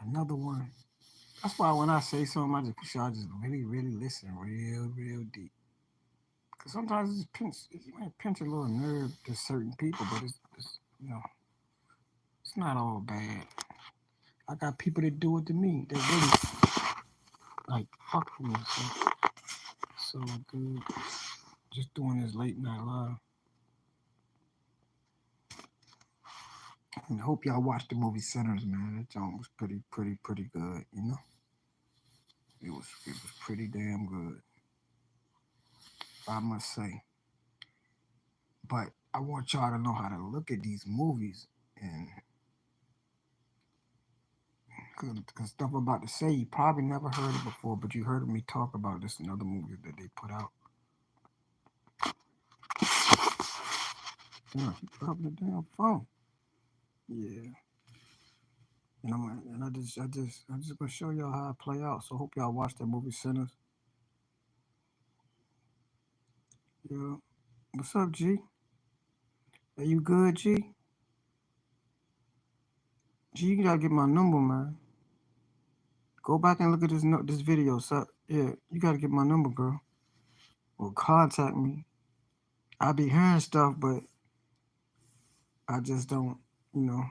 Another one. That's why when I say something, I just y'all just really, really listen real, real deep. Cause sometimes it might pinch a little nerve to certain people, but it's it's not all bad. I got people that do it to me. That really like fuck with me. So good. Just doing this late night live. And I hope y'all watched the movie Sinners, man. That joint was pretty good. It was pretty damn good, I must say. But I want y'all to know how to look at these movies and because stuff I'm about to say you probably never heard it before, but you heard me talk about this in other movies that they put out. Yeah, he dropping the damn phone. Yeah. And I'm just gonna show y'all how it play out. So hope y'all watch that movie Sinners. Yeah. What's up, G? Are you good, G? G, you gotta get my number, man. Go back and look at this video. So yeah, you gotta get my number, girl. Or contact me. I be hearing stuff, but I just don't,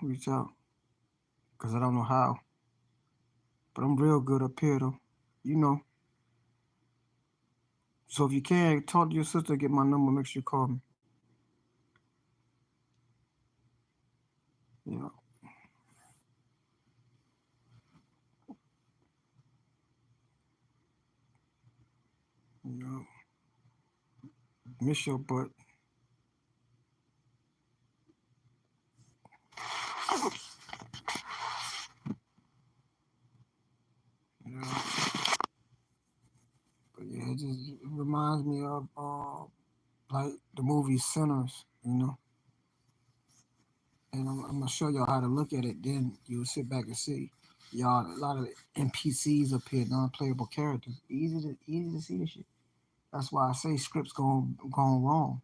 reach out because I don't know how. But I'm real good up here, though. You know. So if you can, talk to your sister, get my number, make sure you call me. You know. You know. Miss your butt. You know. But yeah, it reminds me of like the movie Sinners, And I'm gonna show y'all how to look at it. Then you'll sit back and see y'all a lot of NPCs up here, non-playable characters. Easy to see this shit. That's why I say scripts going wrong.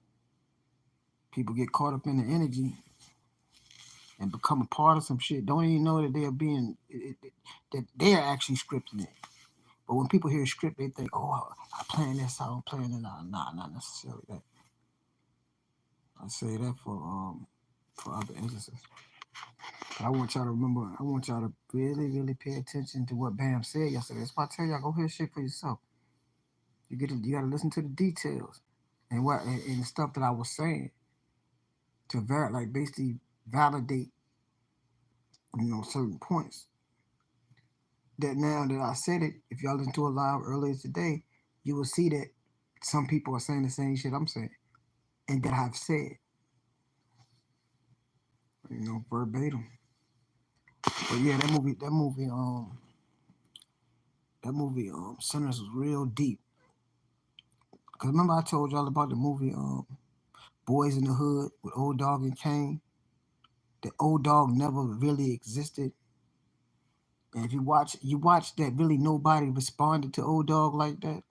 People get caught up in the energy and become a part of some shit. Don't even know that they're that they're actually scripting it. But when people hear script, they think, "Oh, I plan this out, I'm playing it out." Nah, not necessarily that. I say that for other instances. But I want y'all to remember. I want y'all to really, really pay attention to what Bam said yesterday. That's why I tell y'all go hear shit for yourself. You gotta listen to the details and the stuff that I was saying to basically validate certain points. That now that I said it, if y'all listen to it live earlier today, you will see that some people are saying the same shit I'm saying and that I've said, verbatim. But yeah, Sinners was real deep. Cause remember I told y'all about the movie Boys in the Hood with Old Dog and Kane. The Old Dog never really existed. And if you watch that, really nobody responded to Old Dog like that.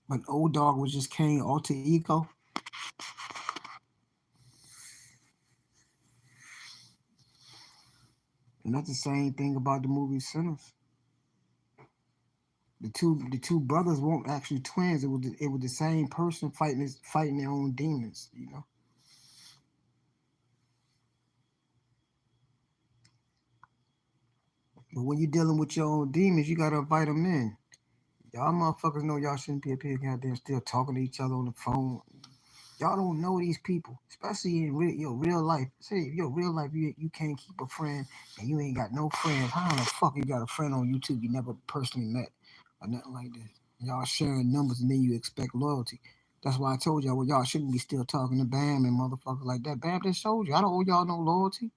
But Old Dog was just Kane alter ego. And that's the same thing about the movie Sinners. The two brothers weren't actually twins. It was the same person fighting their own demons. But when you're dealing with your own demons, you gotta invite them in. Y'all motherfuckers know y'all shouldn't be up here goddamn still talking to each other on the phone. Y'all don't know these people, especially in real life. Say your real life, you can't keep a friend and you ain't got no friends. How the fuck you got a friend on YouTube you never personally met or nothing like this? Y'all sharing numbers and then you expect loyalty. That's why I told y'all, well, y'all shouldn't be still talking to Bam and motherfuckers like that. Bam just showed you. I don't owe y'all no loyalty.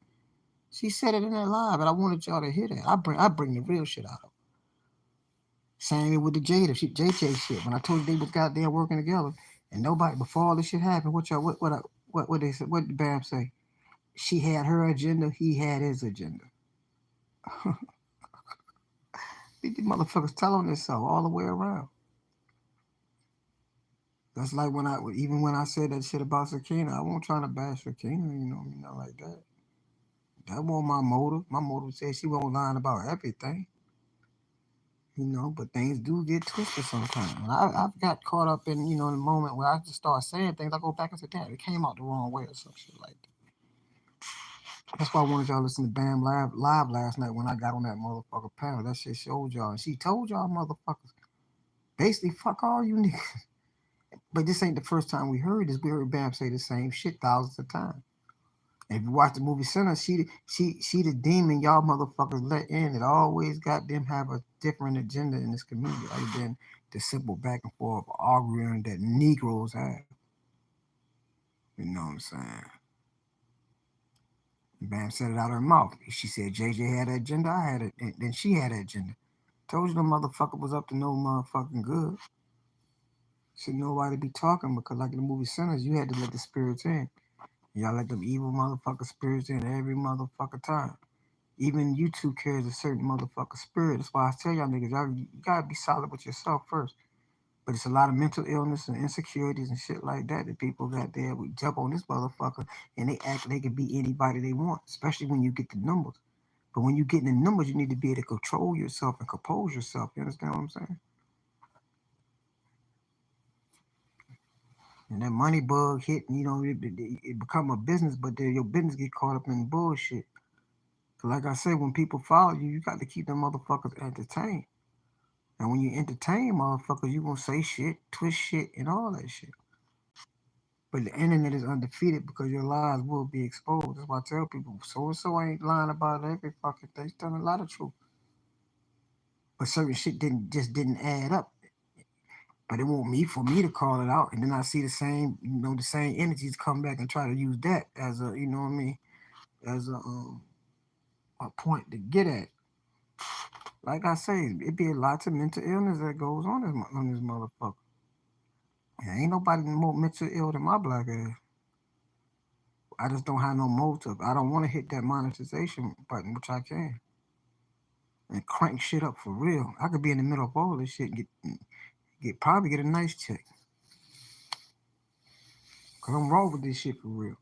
She said it in that live, and I wanted y'all to hear that. I bring the real shit out of. Same with the JJ shit. When I told you they was goddamn working together, and nobody before all this shit happened, what they said? What did Bam say? She had her agenda, he had his agenda. These motherfuckers telling themselves all the way around. That's like when I said that shit about Sakina, I wasn't trying to bash Sakina, not like that. That wasn't my motive. My motive said she wasn't lying about everything. But things do get twisted sometimes. And I've got caught up in, the moment where I just start saying things. I go back and say, damn, it came out the wrong way or some shit like that. That's why I wanted y'all to listen to Bam live last night when I got on that motherfucker panel. That shit showed y'all. And she told y'all motherfuckers, basically, fuck all you niggas. But this ain't the first time we heard this. We heard Bam say the same shit thousands of times. And if you watch the movie Center, she the demon y'all motherfuckers let in. It always got them have a different agenda in this community other than the simple back and forth arguing that Negroes have. You know what I'm saying? Bam said it out of her mouth. She said JJ had an agenda, I had it, and then she had an agenda. Told you the motherfucker was up to no motherfucking good. Should nobody be talking because like in the movie Sinners, you had to let the spirits in. Y'all let them evil motherfucker spirits in every motherfucker time. Even YouTube carries a certain motherfucker spirit. That's why I tell y'all niggas, you gotta be solid with yourself first. But it's a lot of mental illness and insecurities and shit like that that people got there. We jump on this motherfucker and they act like they can be anybody they want, especially when you get the numbers. But when you get in the numbers, you need to be able to control yourself and compose yourself. You understand what I'm saying? And that money bug hit, it become a business, but then your business get caught up in bullshit. So like I said, when people follow you, you got to keep them motherfuckers entertained. And when you entertain motherfuckers, you gonna say shit, twist shit, and all that shit. But the internet is undefeated because your lies will be exposed. That's why I tell people, so and so ain't lying about every fucking thing. He's telling a lot of truth. But certain shit didn't add up. But it won't me for me to call it out. And then I see the same energies come back and try to use that as a, you know what I mean, as a point to get at. Like I say, it be a lot of mental illness that goes on this motherfucker. And ain't nobody more mental ill than my black ass. I just don't have no motive. I don't want to hit that monetization button, which I can, and crank shit up for real. I could be in the middle of all this shit and probably get a nice check. Cause I'm raw with this shit for real.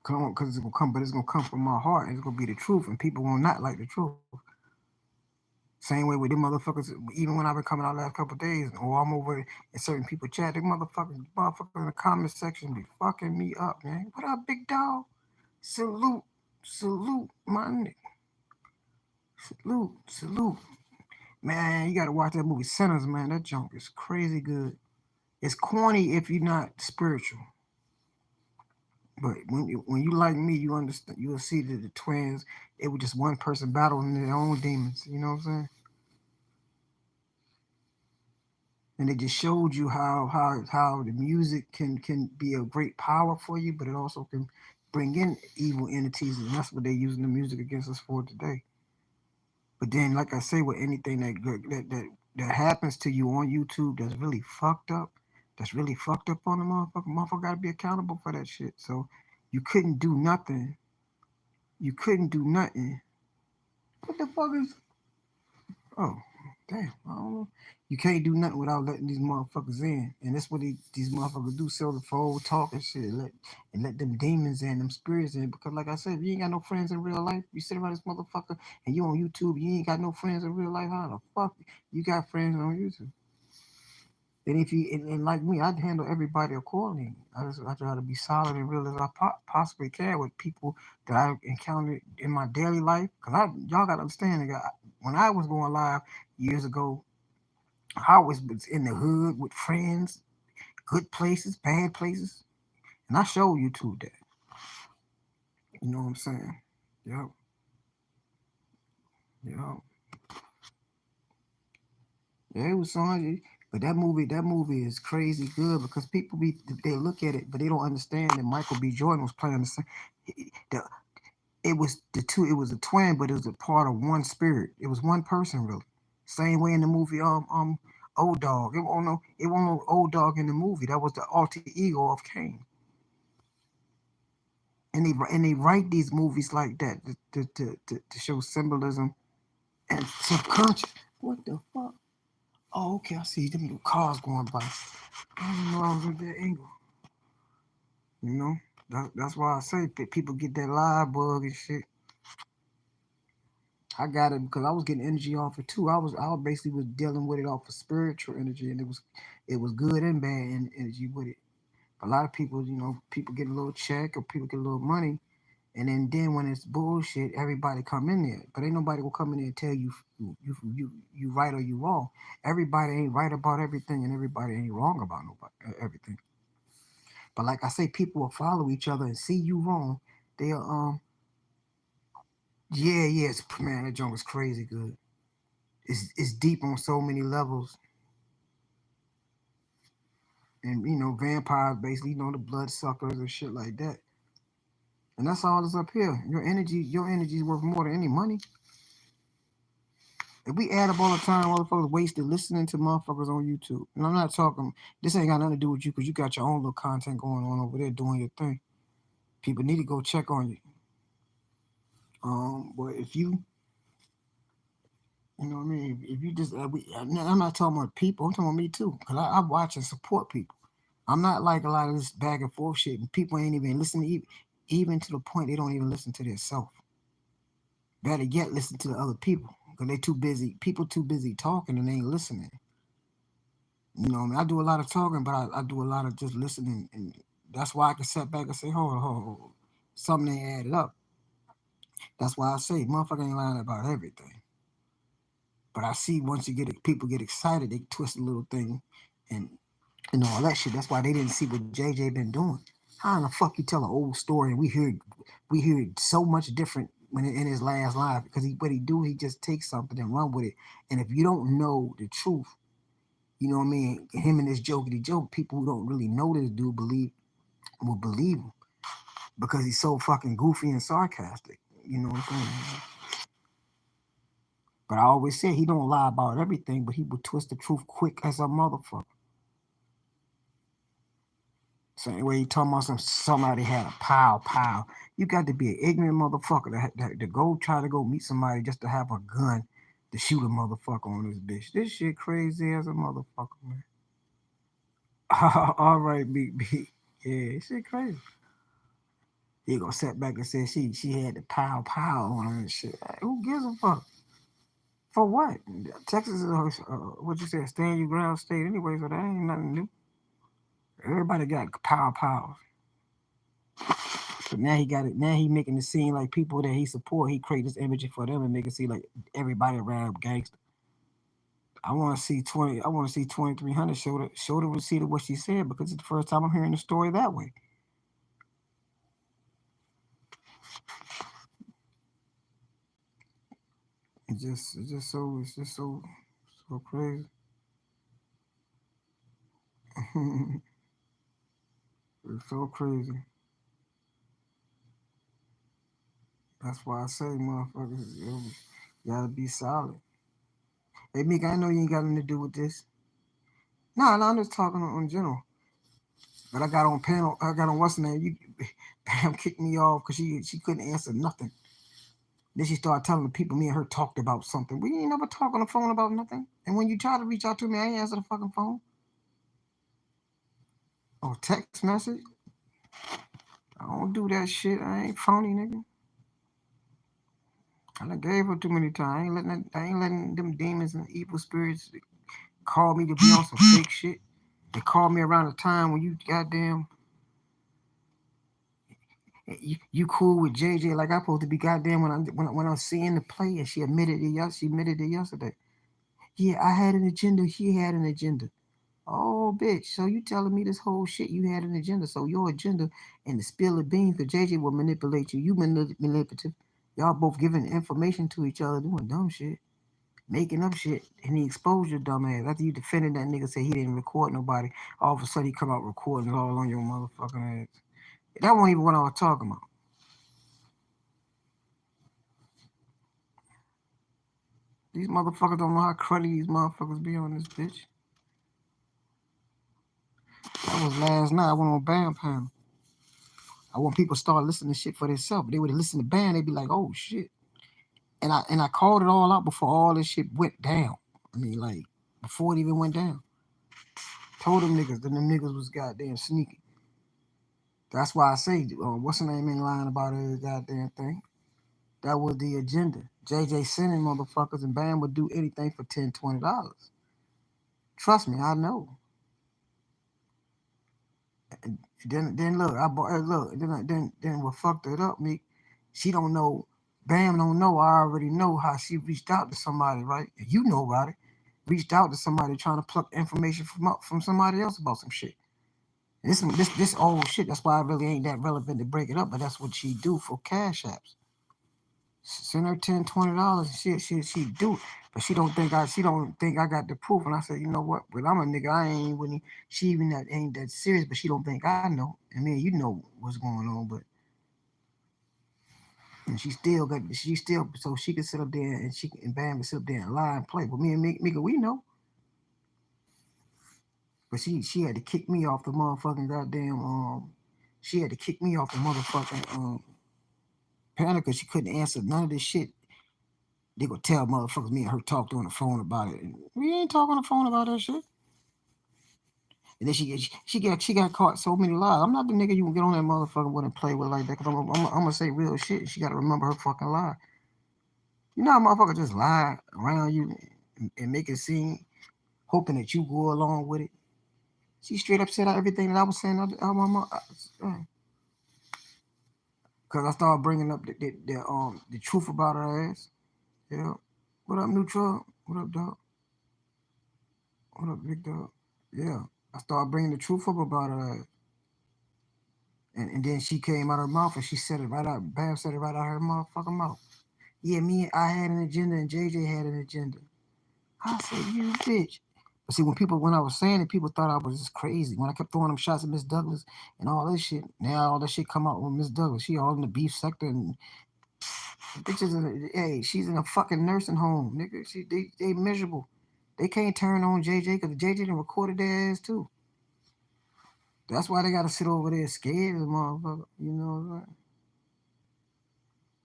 Cause it's gonna come, but it's gonna come from my heart. And it's gonna be the truth, and people will not like the truth. Same way with them motherfuckers. Even when I've been coming out last couple of days, or I'm over in certain people chat, them motherfuckers in the comment section be fucking me up, man. What up, big dog? Salute, salute, my nigga. Salute. Man, you gotta watch that movie Sinners, man. That junk is crazy good. It's corny if you're not spiritual. But when you like me, you understand. You'll see that the twins, it was just one person battling their own demons. You know what I'm saying? And it just showed you how the music can be a great power for you, but it also can bring in evil entities, and that's what they're using the music against us for today. But then, like I say, with anything that happens to you on YouTube that's really fucked up, on the motherfucker gotta be accountable for that shit. So you couldn't do nothing. You couldn't do nothing. What the fuck is? Oh, damn. I don't know. You can't do nothing without letting these motherfuckers in, and that's what these motherfuckers do: sell the phone, talk and shit, and let them demons in, them spirits in. Because, like I said, if you ain't got no friends in real life, you sit around this motherfucker, and you on YouTube, you ain't got no friends in real life. How the fuck you got friends on YouTube? And if you and like me, I'd handle everybody accordingly. I try to be solid and real as I possibly can with people that I encountered in my daily life. Cause y'all gotta understand, when I was going live years ago, I was in the hood with friends, good places, bad places, and I show YouTube that. You know what I'm saying? Yep. Yep. Yeah, it was on. But that movie is crazy good because they look at it, but they don't understand that Michael B. Jordan was playing the same. The, it was the two. It was a twin, but it was a part of one spirit. It was one person really. Same way in the movie Old Dog. It won't no Old Dog in the movie. That was the alter ego of Kane. And they write these movies like that to show symbolism and subconscious. What the fuck? Oh, okay. I see them cars going by. I didn't know I was at that angle. You know. That's why I say people get that live bug and shit. I got it because I was getting energy off it too. I basically was dealing with it off of spiritual energy, and it was good and bad energy with it. A lot of people, people get a little check or people get a little money, and then when it's bullshit, everybody come in there, but ain't nobody will come in there and tell you you right or you wrong. Everybody ain't right about everything, and everybody ain't wrong about nobody everything. But like I say, people will follow each other and see you wrong. They'll yeah, man, that joint was crazy good. It's deep on so many levels, and vampires basically the blood suckers and shit like that. And that's all that's up here. Your energy is worth more than any money. If we add up all the time motherfuckers wasted listening to motherfuckers on YouTube, and I'm not talking, this ain't got nothing to do with you because you got your own little content going on over there doing your thing. People need to go check on you. But if you know what I mean, if you just, I'm not talking about people, I'm talking about me too, because I watch and support people. I'm not like a lot of this back and forth shit, and people ain't even listening, even to the point they don't even listen to themselves. Better yet, listen to the other people because they too busy. People too busy talking and they ain't listening. What I mean? I do a lot of talking, but I do a lot of just listening, and that's why I can sit back and say, hold. Something ain't added up. That's why I say, motherfucker ain't lying about everything. But I see once people get excited, they twist a little thing, and all that shit. That's why they didn't see what JJ been doing. How in the fuck you tell an old story and we hear it so much different when in his last life because what he do, he just takes something and run with it. And if you don't know the truth, you know what I mean, him and this jokety joke, people who don't really know this dude will believe him because he's so fucking goofy and sarcastic. You know what I'm saying? But I always say he don't lie about everything, but he will twist the truth quick as a motherfucker. Same way you talking about somebody had a pow. You got to be an ignorant motherfucker to go try to go meet somebody just to have a gun to shoot a motherfucker on this bitch. This shit crazy as a motherfucker, man. All right, big B. Yeah, shit crazy. He gonna sit back and say she had the pow on her and shit. Who gives a fuck? For what? Texas is what you said, stand your ground state anyway, so that ain't nothing new. Everybody got pow. But now he got it. Now he making it seem like people that he support, he create this image for them and make it seem like everybody around gangster. I want to see 20. I want to see 2300 show the receipt of what she said because it's the first time I'm hearing the story that way. It's just so crazy. It's so crazy. That's why I say, motherfuckers, you gotta be solid. Hey, Meek, I know you ain't got nothing to do with this. No, I'm just talking on general. But I got on panel. I got on what's the name? You, Bam kicked me off because she couldn't answer nothing. Then she started telling the people me and her talked about something. We ain't never talk on the phone about nothing. And when you try to reach out to me, I ain't answer the fucking phone. Or text message. I don't do that shit. I ain't phony, nigga. I done gave her too many times. I ain't letting them demons and evil spirits call me to be on some fake shit. They called me around the time when you goddamn you cool with JJ like I supposed to be goddamn when I'm seeing the play and she admitted it. She admitted it yesterday. Yeah, I had an agenda. She had an agenda. Oh, bitch. So you telling me this whole shit you had an agenda. So your agenda and the spill of beans because JJ will manipulate you. You manipulative. Y'all both giving information to each other, doing dumb shit, making up shit, and he exposed your dumb ass. After you defended that nigga, say he didn't record nobody, all of a sudden he come out recording all on your motherfucking ass. That wasn't even what I was talking about. These motherfuckers don't know how cruddy these motherfuckers be on this bitch. That was last night. I went on Bam Panel. I want people to start listening to shit for themselves. They would listen to Bam, they'd be like, oh shit. And I called it all out before all this shit went down. I mean, like, before it even went down. Told them niggas that them niggas was goddamn sneaky. That's why I say, what's her name ain't lying about every goddamn thing. That was the agenda. JJ sending motherfuckers and Bam would do anything for $10, $20. Trust me, I know. And then look, I bought look, then what fucked it up, me. She don't know, Bam don't know. I already know how she reached out to somebody, right? You know about it. Reached out to somebody trying to pluck information from somebody else about some shit. This old shit. That's why I really ain't that relevant to break it up. But that's what she do for cash apps. Send her $10, $20. She do. But she don't think I got the proof. And I said, you know what? But I'm a nigga. I ain't really. She even that ain't that serious. But she don't think I know. I mean, you know what's going on. But and she still got. She still so she can sit up there and Bam can sit up there and lie and play. But me and Mika, we know. But she had to kick me off the motherfucking goddamn She had to kick me off the motherfucking panel because she couldn't answer none of this shit. They would tell motherfuckers me and her talked on the phone about it. And we ain't talking on the phone about that shit. And then she got caught so many lies. I'm not the nigga you can get on that motherfucker with and play with like that because I'm gonna say real shit. She got to remember her fucking lie. You know how motherfucker just lie around you and make it seem, hoping that you go along with it. She straight up said everything that I was saying out my mouth. Cause I started bringing up the truth about her ass. Yeah. What up, neutral? What up, dog? What up, big dog? Yeah. I started bringing the truth up about her ass. And then she came out her mouth and she said it right out. Bam said it right out her motherfucking mouth. Yeah, I had an agenda and JJ had an agenda. I said, you bitch. But see, when I was saying it, people thought I was just crazy. When I kept throwing them shots at Miss Douglas and all this shit, now all that shit come out with Miss Douglas. She all in the beef sector and bitches. Hey, she's in a fucking nursing home, nigga. They miserable. They can't turn on JJ because JJ done recorded their ass too. That's why they gotta sit over there scared of the motherfucker. You know what I'm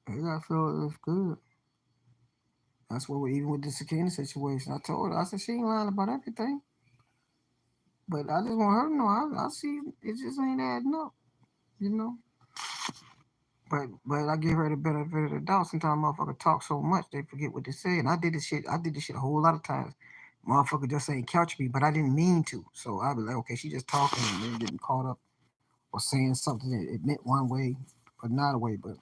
saying? They gotta feel it's good. That's what we even with the Sakina situation. I told her, I said she ain't lying about everything. But I just want her to know I see it just ain't adding up, you know. But I give her the benefit of the doubt. Sometimes motherfucker talk so much they forget what they say. And I did this shit a whole lot of times. Motherfucker just ain't couch me, but I didn't mean to. So I be like, okay, she just talking and then getting caught up or saying something that it meant one way, but not a way. But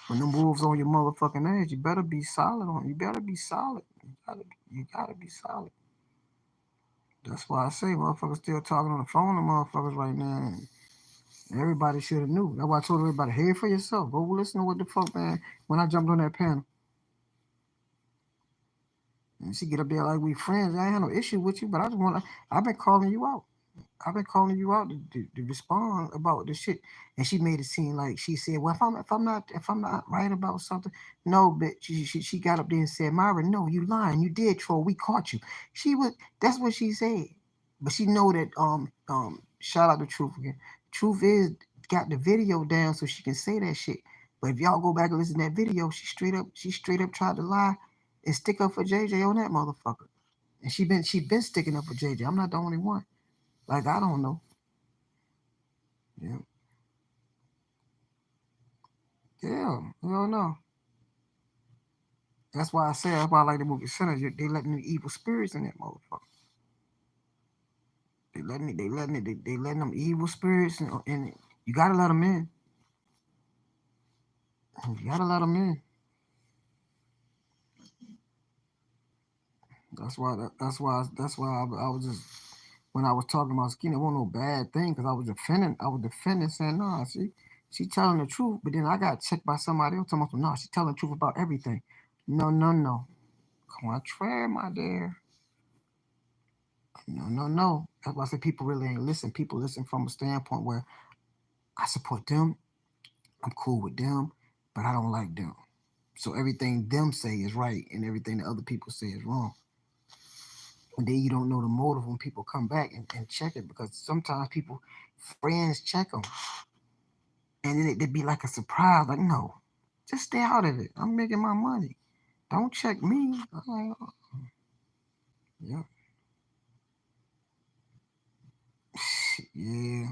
when them wolves on your motherfucking ass, you better be solid on. You better be solid. You gotta be solid. That's why I say motherfuckers still talking on the phone to motherfuckers right now. And everybody should have knew. That's why I told everybody, hear for yourself. Go listen to what the fuck, man. When I jumped on that panel, and she get up there like we friends. I ain't had no issue with you, but I just want to. I've been calling you out. I've been calling you out to respond about the shit, and she made it seem like she said, "Well, if I'm not right about something, no, bitch." She got up there and said, "Myra, no, you lying. You did troll. We caught you." She was. That's what she said, but she know that shout out to Truth again. Truth is got the video down so she can say that shit. But if y'all go back and listen to that video, she straight up tried to lie and stick up for JJ on that motherfucker. And she been sticking up for JJ. I'm not the only one. Like I don't know. Yeah, yeah, you don't know. That's why I say that's why I like the movie Sinners. They letting the evil spirits in that motherfucker. They letting them evil spirits and you gotta let them in. You gotta let them in. That's why I was just when I was talking about skin, it wasn't no bad thing because I was defending, saying no, she telling the truth, but then I got checked by somebody else talking about no, she telling the truth about everything. No, no, no. Contrary, my dear. No, no, no. That's why I say people really ain't listen. People listen from a standpoint where I support them, I'm cool with them, but I don't like them. So everything them say is right and everything that other people say is wrong. And then you don't know the motive when people come back and check it because sometimes people, friends check them. And then it'd be like a surprise, like, no, just stay out of it. I'm making my money. Don't check me. I'm like, oh, yeah, yeah.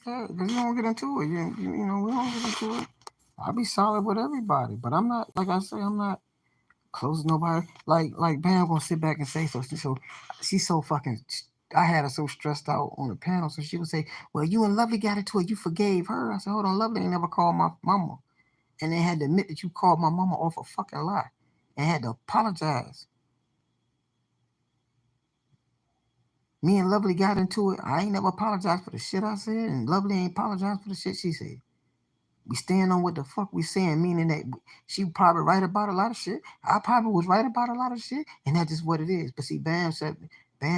Yeah, because you don't get into it. We don't get into it. I be solid with everybody, but I'm not, like I say, I'm not close to nobody. Like Bam gonna sit back and say so. She's so fucking. I had her so stressed out on the panel, so she would say, "Well, you and Lovely got into it. You forgave her." I said, "Hold on, Lovely ain't never called my mama, and they had to admit that you called my mama off a fucking lie, and had to apologize." Me and Lovely got into it. I ain't never apologized for the shit I said, and Lovely ain't apologized for the shit she said. We stand on what the fuck we saying, meaning that she probably right about a lot of shit. I probably was right about a lot of shit, and that's just what it is. But see, Bam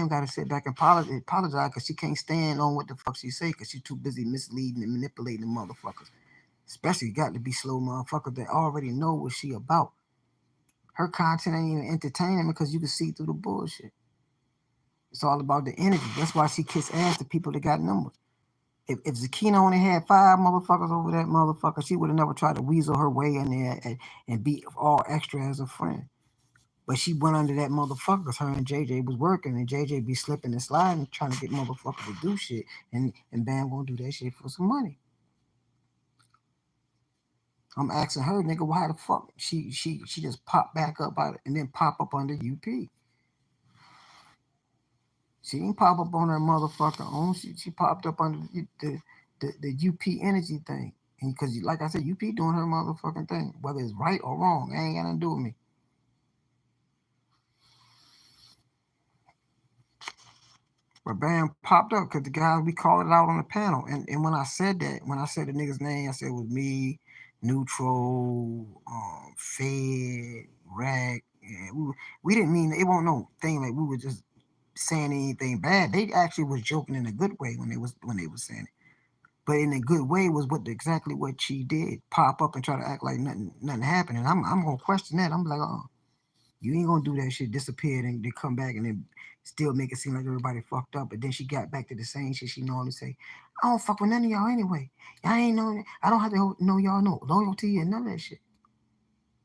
got to sit back and apologize because she can't stand on what the fuck she say because she too busy misleading and manipulating the motherfuckers. Especially got to be slow motherfuckers that already know what she about. Her content ain't even entertaining because you can see through the bullshit. It's all about the energy. That's why she kiss ass to people that got numbers. If Zakina only had five motherfuckers over that motherfucker, she would have never tried to weasel her way in there and be all extra as a friend. But she went under that motherfucker because her and JJ was working, and JJ be slipping and sliding, trying to get motherfuckers to do shit, and Bam gonna do that shit for some money. I'm asking her, nigga, why the fuck she just pop back up out and then pop up under UP? She didn't pop up on her motherfucker own. She popped up under the UP energy thing. And because, like I said, UP doing her motherfucking thing. Whether it's right or wrong, it ain't got nothing to do with me. But Bam popped up because the guys, we called it out on the panel. And when I said that, when I said the nigga's name, I said it was me, Neutral, Fed, Rack. And we didn't mean, it won't no thing like we were just saying anything bad. They actually was joking in a good way when they was saying it. But in a good way was exactly what she did. Pop up and try to act like nothing happened. And I'm gonna question that. I'm like, oh, you ain't gonna do that shit, disappear and then come back and then still make it seem like everybody fucked up. But then she got back to the same shit she normally say. I don't fuck with none of y'all anyway. I ain't know. I don't have to know y'all no loyalty and none of that shit.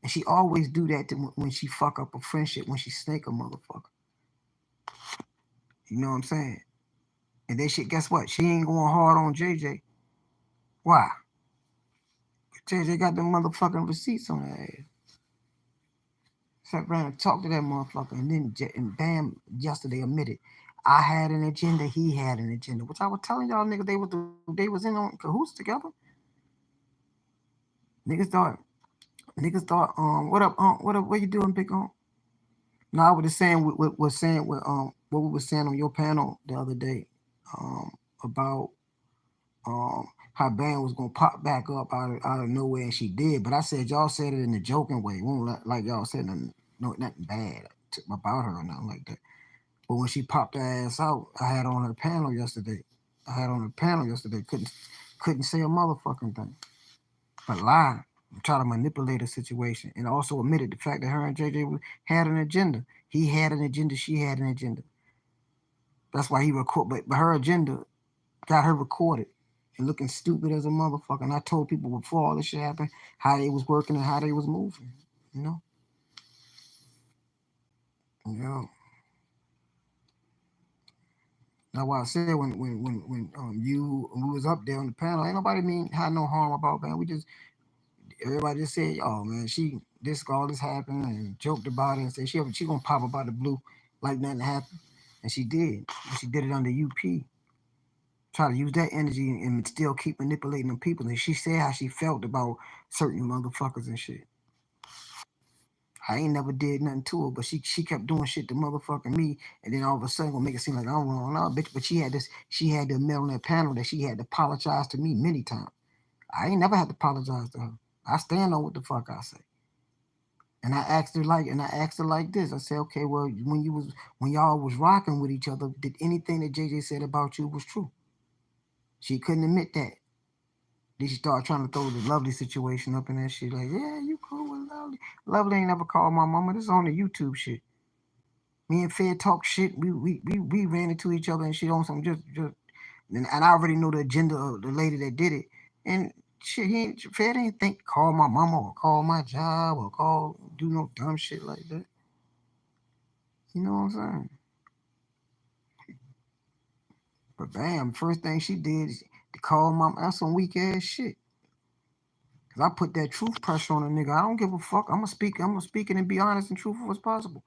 And she always do that when she fuck up a friendship, when she snake a motherfucker. You know what I'm saying? And then shit, guess what? She ain't going hard on JJ. Why? JJ got the motherfucking receipts on her ass. Sat around and talked to that motherfucker, and then and Bam yesterday admitted I had an agenda, he had an agenda, which I was telling y'all niggas they was in on cahoots together. Niggas thought what up what you doing big on? No, I was just saying what we were saying on your panel the other day about how Bam was gonna pop back up out of nowhere, and she did. But I said y'all said it in a joking way. We won't like y'all said nothing bad about her or nothing like that. But when she popped her ass out, I had on her panel yesterday. Couldn't say a motherfucking thing, but lie, try to manipulate a situation, and also admitted the fact that her and JJ had an agenda. He had an agenda. She had an agenda. That's why he record. But her agenda got her recorded and looking stupid as a motherfucker. And I told people before all this shit happened how they was working and how they was moving. You know? Yeah. That's why I said when we was up there on the panel, ain't nobody mean had no harm about man. We just everybody just said, oh man, all this happened and joked about it and said she gonna pop up out the blue like nothing happened. And she did. She did it under UP. Try to use that energy and still keep manipulating them people. And she said how she felt about certain motherfuckers and shit. I ain't never did nothing to her, but she kept doing shit to motherfucking me, and then all of a sudden gonna make it seem like I'm wrong. No, bitch, but she had to admit on that panel that she had to apologize to me many times. I ain't never had to apologize to her. I stand on what the fuck I say. And I asked her like this. I said, okay, well, when y'all was rocking with each other, did anything that JJ said about you was true? She couldn't admit that. Then she started trying to throw the Lovely situation up in that shit. Like, yeah, you cool with Lovely. Lovely ain't never called my mama. This is on the YouTube shit. Me and Fed talk shit. We ran into each other and shit on some just and I already know the agenda of the lady that did it. And shit, Fed ain't think call my mama or call my job or do no dumb shit like that. You know what I'm saying? But bam, first thing she did call mom. That's some weak ass shit. Cause I put that truth pressure on a nigga. I don't give a fuck. I'm gonna speak it and be honest and truthful as possible.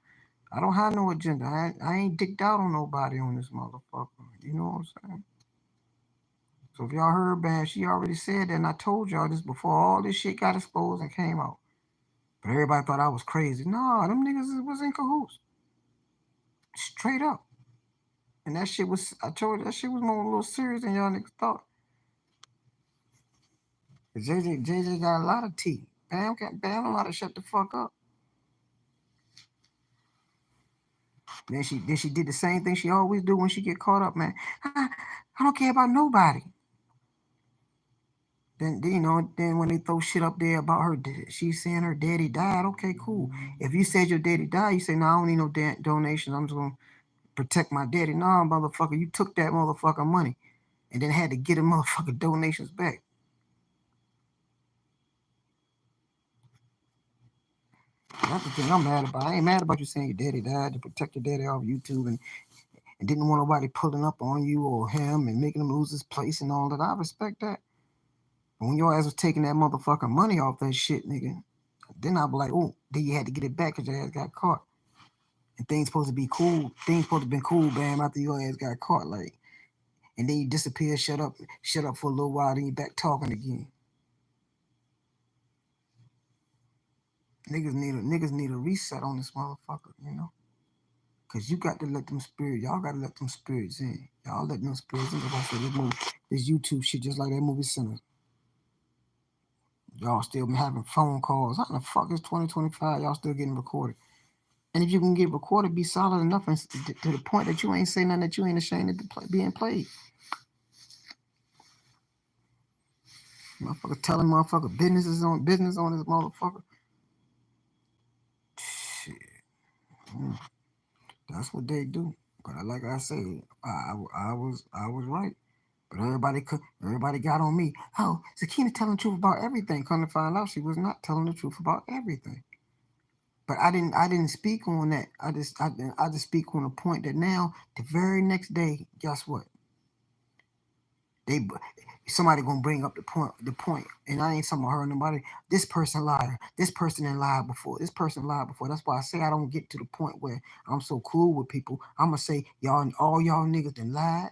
I don't have no agenda. I ain't dicked out on nobody on this motherfucker. You know what I'm saying? So if y'all heard bad, she already said that, and I told y'all this before all this shit got exposed and came out. But everybody thought I was crazy. No, them niggas was in cahoots. Straight up. And that shit was, I told you, that shit was more a little serious than y'all niggas thought. But JJ got a lot of tea. Bam know how to shut the fuck up. Then she did the same thing she always do when she get caught up, man. I don't care about nobody. Then you know, then when they throw shit up there about her, she's saying her daddy died. Okay, cool. If you said your daddy died, you say, no, I don't need no donations. I'm just gonna protect my daddy. Nah, motherfucker, you took that motherfucking money and then had to get the motherfucking donations back. That's the thing I'm mad about. I ain't mad about you saying your daddy died to protect your daddy off YouTube and didn't want nobody pulling up on you or him and making him lose his place and all that. I respect that. But when your ass was taking that motherfucking money off that shit, nigga, then I'd be like, oh, then you had to get it back because your ass got caught. And things supposed to be cool. Things supposed to been cool, bam, after your ass got caught. Like, and then you disappear, shut up for a little while, then you back talking again. Niggas need a reset on this motherfucker, you know? Cause you got to let them spirits, y'all gotta let them spirits in. Y'all let them spirits in. I said this YouTube shit just like that movie Sinners. Y'all still been having phone calls. How the fuck is 2025? Y'all still getting recorded. And if you can get recorded, be solid enough and to the point that you ain't saying nothing that you ain't ashamed of being played. Motherfucker telling motherfucker business on this motherfucker. Shit. That's what they do. But like I said, I was right. But everybody got on me. Oh, Zakina telling the truth about everything. Come to find out, she was not telling the truth about everything. But I didn't speak on that. I just speak on the point that now the very next day, guess what? Somebody gonna bring up the point, and I ain't talking about her or nobody. This person lied. This person didn't lie before. This person lied before. That's why I say I don't get to the point where I'm so cool with people. I'm gonna say all y'all niggas done lied.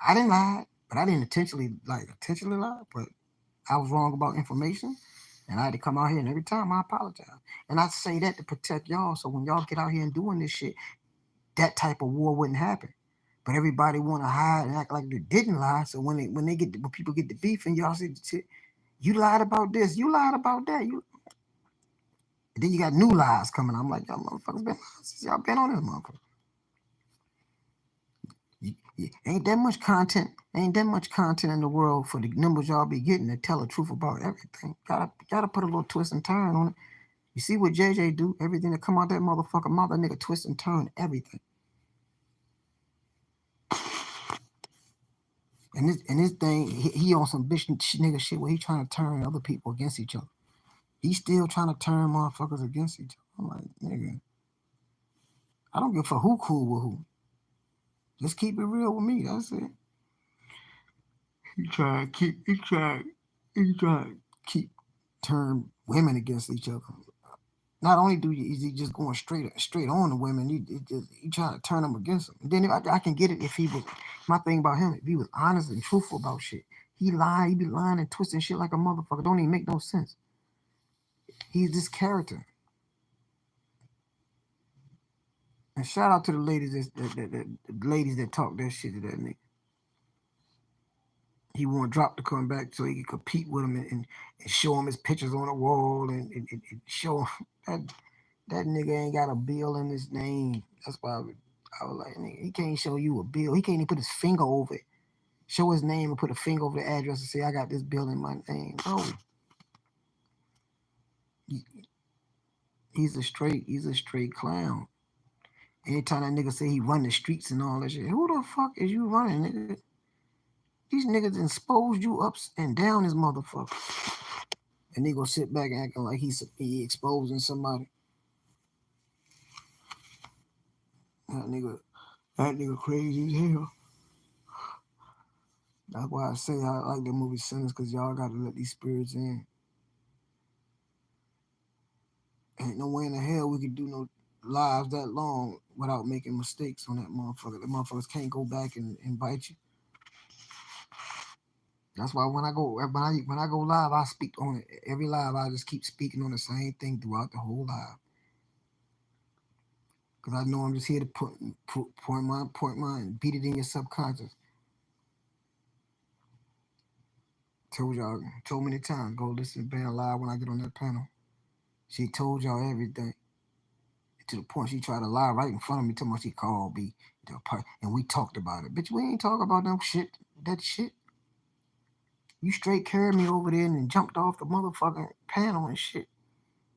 I didn't lie, but I didn't intentionally lie. But I was wrong about information, and I had to come out here, and every time I apologize. And I say that to protect y'all, so when y'all get out here and doing this shit, that type of war wouldn't happen. But everybody want to hide and act like they didn't lie. So when people get the beef and y'all say shit, you lied about this, you lied about that, and then you got new lies coming. I'm like, y'all motherfuckers been since y'all been on this motherfucker. Ain't that much content. Ain't that much content in the world for the numbers y'all be getting to tell the truth about everything. Gotta put a little twist and turn on it. You see what JJ do? Everything that come out that motherfucker mouth, that nigga twist and turn everything. And this thing, he on some bitch nigga shit where he trying to turn other people against each other. He's still trying to turn motherfuckers against each other. I'm like, nigga, I don't give a fuck who cool with who. Just keep it real with me. That's it. He try to keep turn women against each other. Not only is he just going straight on the women, he trying to turn them against them. And then if I can get it if he was, my thing about him, if he was honest and truthful about shit. He be lying and twisting shit like a motherfucker. Don't even make no sense. He's this character. And shout out to the ladies that talk that shit to that nigga. He want Drop to come back so he can compete with him and show him his pictures on the wall and show him that nigga ain't got a bill in his name. That's why I was like, nigga, he can't show you a bill. He can't even put his finger over it. Show his name and put a finger over the address and say, I got this bill in my name. No. He's a straight clown. Anytime that nigga say he run the streets and all that shit, who the fuck is you running, nigga? These niggas exposed you up and down this motherfucker. And they gonna sit back acting like he exposing somebody. That nigga crazy as hell. That's why I say I like the movie Sinners, because y'all got to let these spirits in. Ain't no way in the hell we could do no lives that long without making mistakes on that motherfucker. The motherfuckers can't go back and bite you. That's why when I go live, I speak on it. Every live. I just keep speaking on the same thing throughout the whole live, because I know I'm just here to point my, beat it in your subconscious. Told many times, go listen to Band Live when I get on that panel. She told y'all everything, to the point she tried to lie right in front of me, till she called me, and we talked about it. Bitch, we ain't talk about no shit. That shit. You straight carried me over there and jumped off the motherfucking panel and shit,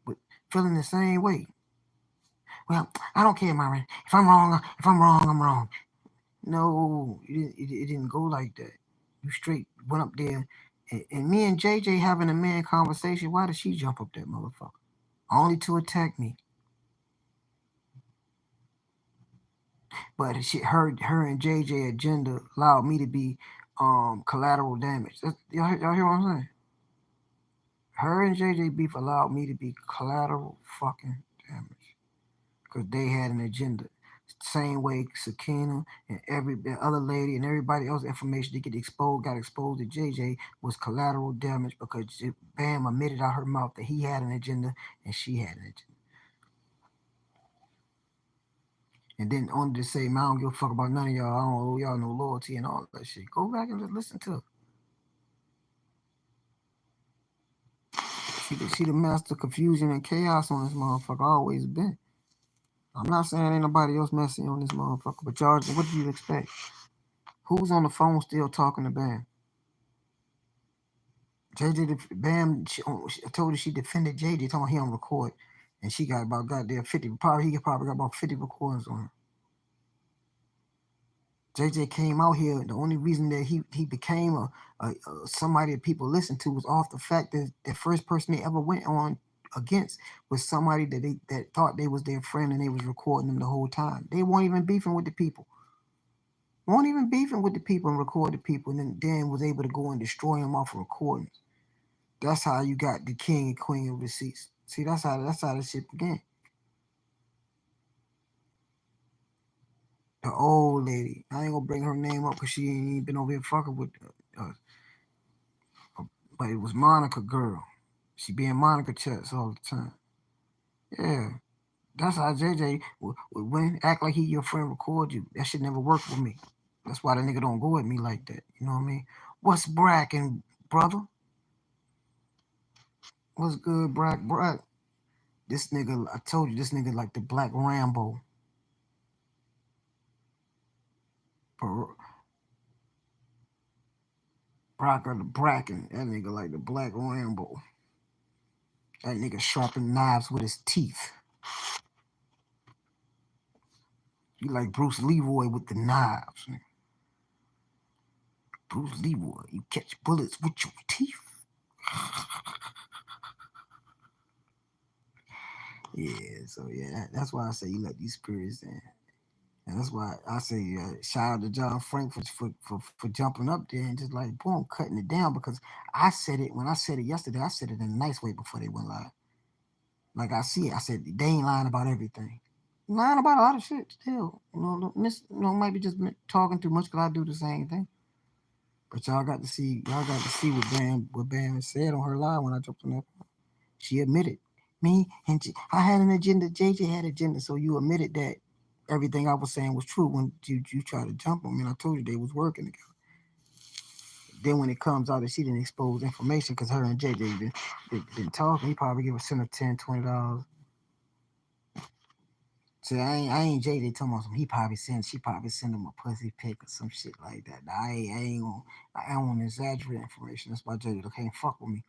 but feeling the same way. Well, I don't care, Myron. If I'm wrong, I'm wrong. No, it didn't go like that. You straight went up there, and me and JJ having a man conversation. Why did she jump up that motherfucker? Only to attack me. But her and JJ agenda allowed me to be collateral damage. Y'all hear what I'm saying? Her and JJ beef allowed me to be collateral fucking damage, because they had an agenda. Same way Sakina and every other lady and everybody else information that got exposed to JJ was collateral damage, because Bam admitted out her mouth that he had an agenda and she had an agenda. And then on to say, man, I don't give a fuck about none of y'all. I don't owe y'all no loyalty and all that shit. Go back and just listen to her. She the master of confusion and chaos on this motherfucker. Always been. I'm not saying ain't nobody else messy on this motherfucker, but y'all, what do you expect? Who's on the phone still talking to Bam? JJ, Bam, I told her she defended JJ, talking about he on record, and she got about goddamn 50. He probably got about 50 recordings on her. JJ came out here. The only reason that he became a somebody that people listened to was off the fact that the first person they ever went on against was somebody that thought they was their friend, and they was recording them the whole time. They weren't even beefing with the people. Weren't even beefing with the people and record the people, and then was able to go and destroy them off of recordings. That's how you got the king and queen of receipts. See, that's how this shit began. The old lady. I ain't gonna bring her name up because she ain't even been over here fucking with us. But it was Monica girl. She being Monica checks all the time. Yeah. That's how JJ when act like he your friend, record you. That shit never worked with me. That's why the nigga don't go at me like that. You know what I mean? What's bracking, brother? What's good, Brack? This nigga, I told you, this nigga like the Black Rambo. Brock or the Bracken. That nigga like the Black Rambo. That nigga sharpen knives with his teeth. You like Bruce Leroy with the knives. Bruce Leroy, you catch bullets with your teeth. Yeah, so yeah, that's why I say you let these spirits in. And that's why I say shout out to John Frank for jumping up there and just like boom, cutting it down, because I said it when I said it yesterday. I said it in a nice way before they went live. Like I see it, I said they ain't lying about everything. Lying about a lot of shit still. Might be just talking too much, because I do the same thing. But y'all got to see what Bam said on her live when I jumped on that. She admitted me and I had an agenda. JJ had an agenda, so you admitted that everything I was saying was true when you tried to jump on me. And I told you they was working together. Then when it comes out that she didn't expose information, because her and JJ been talking, he probably give her send her $10, $20. So I ain't JJ talking about some. She probably send him a pussy pic or some shit like that. I don't want to exaggerate information. That's why JJ can't fuck with me.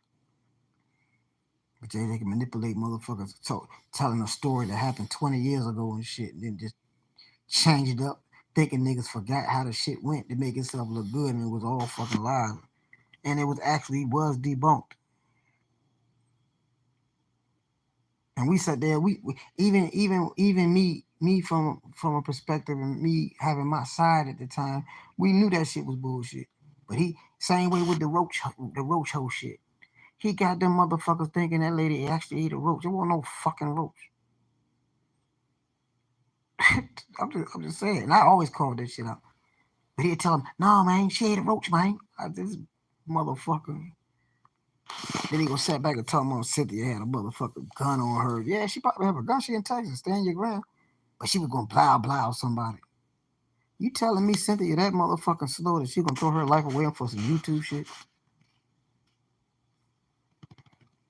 But JJ can manipulate motherfuckers telling a story that happened 20 years ago and shit, and then just change it up, thinking niggas forgot how the shit went to make itself look good, and it was all fucking lies. And it was debunked. And we sat there, we even me from a perspective and me having my side at the time, we knew that shit was bullshit. But he same way with the roach hole shit. He got them motherfuckers thinking that lady actually ate a roach. It wasn't no fucking roach. I'm just saying. And I always call that shit out. But he'd tell him, no, man, she ate a roach, man. This motherfucker. Then he gonna sit back and tell him Cynthia had a motherfucking gun on her. Yeah, she probably have a gun. She in Texas. Stand your ground. But she was gonna blah somebody. You telling me Cynthia that motherfucking slow that she gonna throw her life away for some YouTube shit?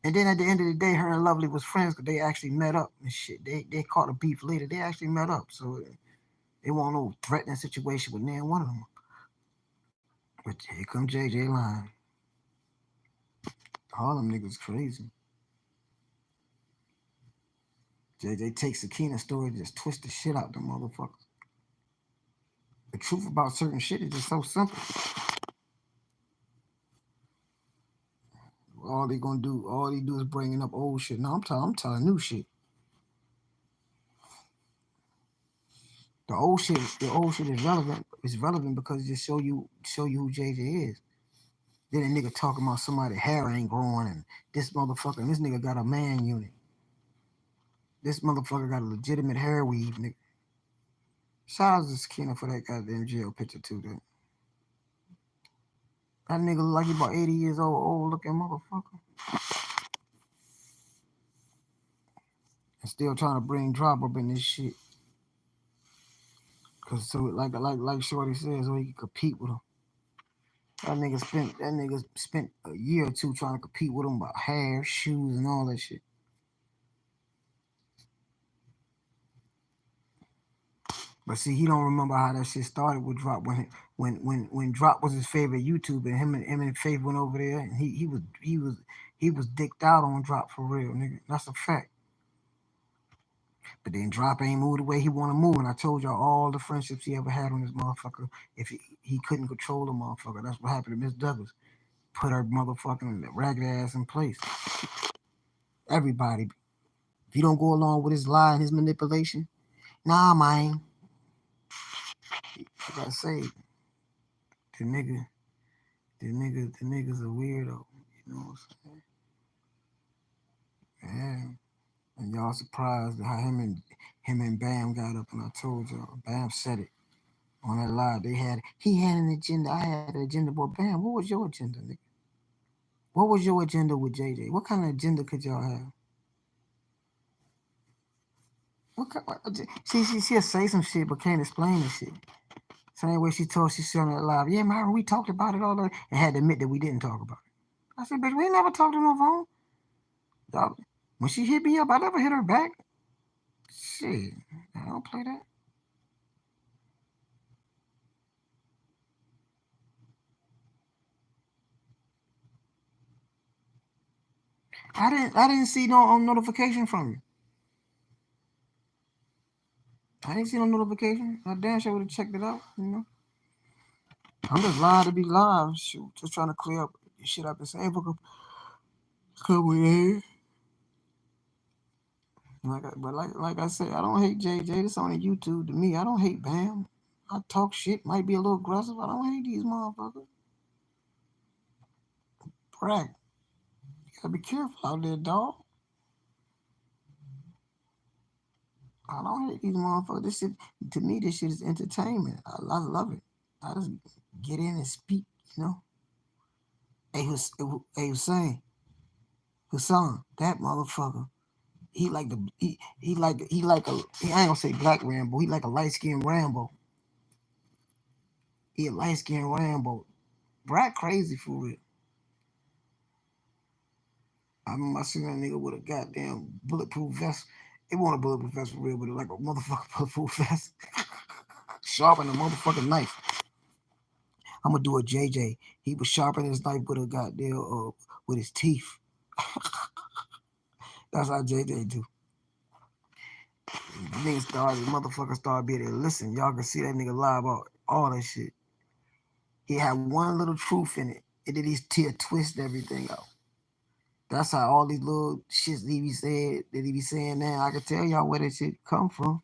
And then at the end of the day, her and Lovely was friends because they actually met up and shit. They caught a beef later. They actually met up. So it wasn't no threatening situation with neither one of them. But here come JJ lying. All them niggas crazy. JJ takes Sakina's story, just twist the shit out them motherfuckers. The truth about certain shit is just so simple. All they do is bringing up old shit. No, I'm telling new shit. The old shit is relevant. It's relevant because it just show you who JJ is. Then a nigga talking about somebody hair ain't growing and this nigga got a man unit. This motherfucker got a legitimate hair weave, nigga. Shout out to Sakina for that goddamn jail picture too, then. That nigga look like he about 80 years old looking motherfucker. And still trying to bring drop up in this shit. Cause so like Shorty says, so he can compete with him. That nigga spent a year or two trying to compete with him about hair, shoes, and all that shit. But see, he don't remember how that shit started with Drop when Drop was his favorite YouTuber and him and Faith went over there and he was dicked out on Drop for real, nigga. That's a fact. But then Drop ain't moved the way he want to move. And I told y'all all the friendships he ever had on this motherfucker. If he couldn't control the motherfucker, that's what happened to Miss Douglas. Put her motherfucking ragged ass in place. Everybody. If you don't go along with his lie and his manipulation, nah, man. Like I say, the nigga's a weirdo. You know what I'm saying? Yeah. And y'all surprised how him and Bam got up and I told y'all. Bam said it on that live. He had an agenda. I had an agenda. Boy, Bam, what was your agenda, nigga? What was your agenda with JJ? What kind of agenda could y'all have? She'll say some shit but can't explain the shit. Same way she said on that live. Yeah, Myra, we talked about it all day and had to admit that we didn't talk about it. I said, bitch, we never talked on no phone. Y'all, when she hit me up, I never hit her back. Shit, I don't play that. I didn't see no notification from you. I didn't see no notification. I damn sure would have checked it out, you know. I'm just live to be live. Shoot, just trying to clear up shit I've been saying for a couple years. Like I said, I don't hate JJ. This on YouTube to me. I don't hate Bam. I talk shit, might be a little aggressive. I don't hate these motherfuckers. Brack, you gotta be careful out there, dog. I don't hate these motherfuckers. This shit, to me, this shit is entertainment. I love it. I just get in and speak, you know. Hey, Hussein, that motherfucker. He like the he like a he, I ain't gonna say black Rambo. He like a light skinned Rambo. He a light skinned Rambo. Brad crazy for real. I remember I seen that nigga with a goddamn bulletproof vest. It wasn't a bulletproof vest for real, but it like a motherfucking bulletproof vest. Sharpen a motherfucking knife. I'm gonna do a JJ. He was sharpening his knife with a goddamn with his teeth. That's how JJ do. Motherfucker started being able to listen. Y'all can see that nigga live about all that shit. He had one little truth in it, and then he'll twist everything out. That's how all these little shits he be saying now. I can tell y'all where that shit come from.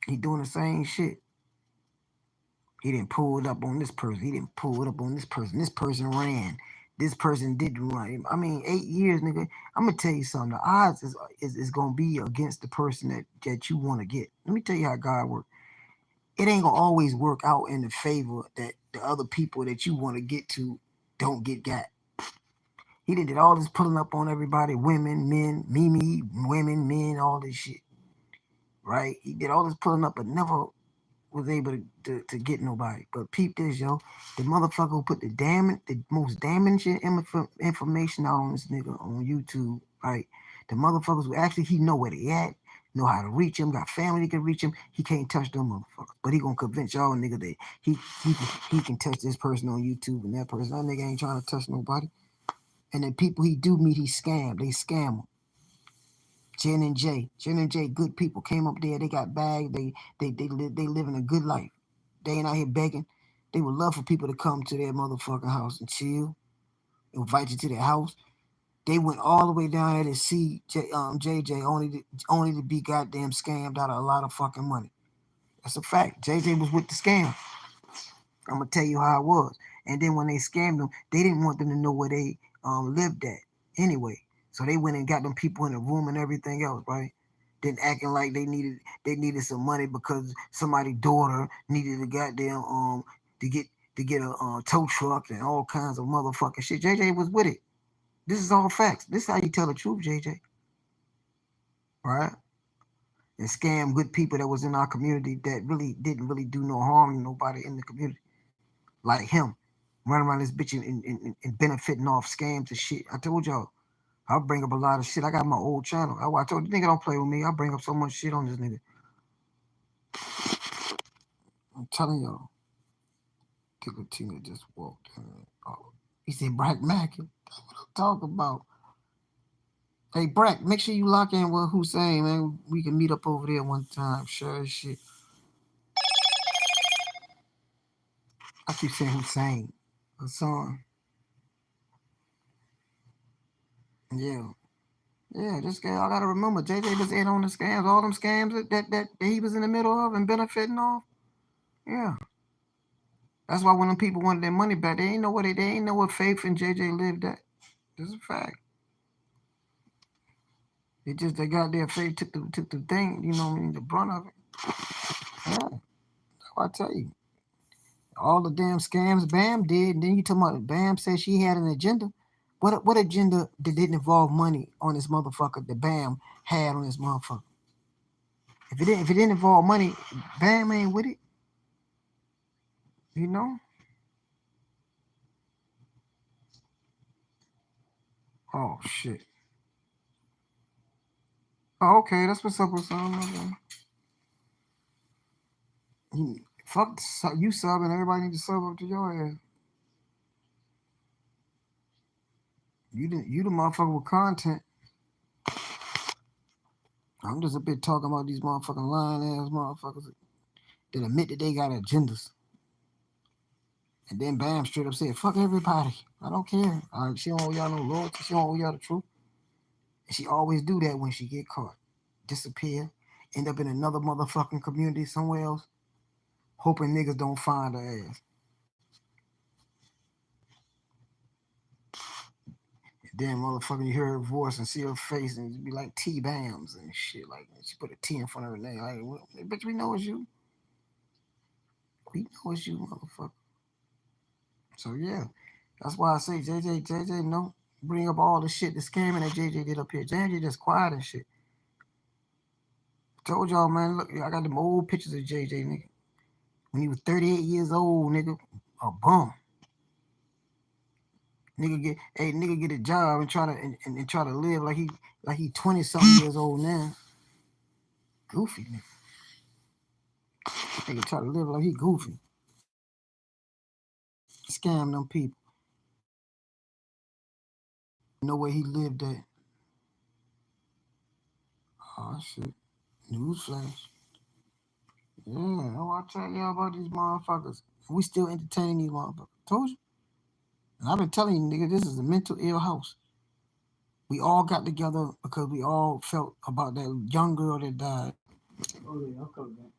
He doing the same shit. He didn't pull it up on this person. He didn't pull it up on this person. This person ran. This person didn't run. I mean, 8 years, nigga. I'm gonna tell you something. The odds is gonna be against the person that you want to get. Let me tell you how God works. It ain't gonna always work out in the favor that the other people that you want to get to don't get got. He did all this pulling up on everybody, women, men, Mimi, women, men, all this shit. Right? He did all this pulling up, but never was able to get nobody. But peep this, yo. The motherfucker who put the most damaging information out on this nigga on YouTube, right? The motherfuckers who actually he know where they at, know how to reach him, got family that can reach him. He can't touch them motherfuckers. But he gonna convince y'all nigga that he can touch this person on YouTube and that person. That nigga ain't trying to touch nobody. And the people he do meet, he scam. They scam him. Jen and Jay, good people came up there. They got bags. They living a good life. They ain't out here begging. They would love for people to come to their motherfucking house and chill, invite you to their house. They went all the way down there to see JJ only to be goddamn scammed out of a lot of fucking money. That's a fact. JJ was with the scam. I'm gonna tell you how it was. And then when they scammed them, they didn't want them to know where they lived at anyway. So they went and got them people in the room and everything else, right? Then acting like they needed some money because somebody's daughter needed a goddamn to get a tow truck and all kinds of motherfucking shit. JJ was with it. This is all facts. This is how you tell the truth, JJ. Right? And scam good people that was in our community that really didn't really do no harm to nobody in the community. Like him. Running around this bitch and benefiting off scams and shit. I told y'all. I bring up a lot of shit. I got my old channel. I told you, nigga, don't play with me. I bring up so much shit on this nigga. I'm telling y'all. Tina just walked in. Oh, he said, Brack Mack. That's what I'm talking about. Hey, Brack, make sure you lock in with Hussein, man. We can meet up over there one time. Sure as shit. I keep saying Hussein. Hassan. Yeah. Yeah, this guy, I gotta remember, JJ was in on the scams, all them scams that he was in the middle of and benefiting off. Yeah. That's why when them people wanted their money back, they ain't know what Faith and JJ lived at. This is a fact. It just they got their Faith took the thing, you know what I mean, the brunt of it. Yeah. I tell you. All the damn scams Bam did, and then you talking about Bam said she had an agenda. What agenda that didn't involve money on this motherfucker that Bam had on this motherfucker? If it didn't involve money, Bam ain't with it. You know? Oh shit. Oh, okay, that's what's up with something. Fuck you subbing, everybody need to sub up to your ass. You the motherfucker with content. I'm just a bit talking about these motherfucking lying ass motherfuckers that admit that they got agendas. And then Bam straight up said, fuck everybody. I don't care. She don't owe y'all no loyalty. She don't owe y'all the truth. And she always do that when she get caught. Disappear. End up in another motherfucking community somewhere else. Hoping niggas don't find her ass. And then motherfucker, you hear her voice and see her face and be like T-Bams and shit. Like, she put a T in front of her name. Like, well, bitch, we know it's you. We know it's you, motherfucker. So, yeah. That's why I say JJ, no. Bring up all the shit, the scamming that JJ did up here. JJ just quiet and shit. Told y'all, man, look, I got them old pictures of JJ, nigga. When he was 38 years old, nigga, a bum. Nigga get a job and try to live like he 20 something years old now. Goofy nigga. Nigga try to live like he goofy. Scam them people. Know where he lived at. Oh shit. Newsflash. Yeah, I tell y'all about these motherfuckers. We still entertaining these motherfuckers. Told you. And I've been telling you, nigga, this is a mental ill house. We all got together because we all felt about that young girl that died. Oh yeah, I'll cover that.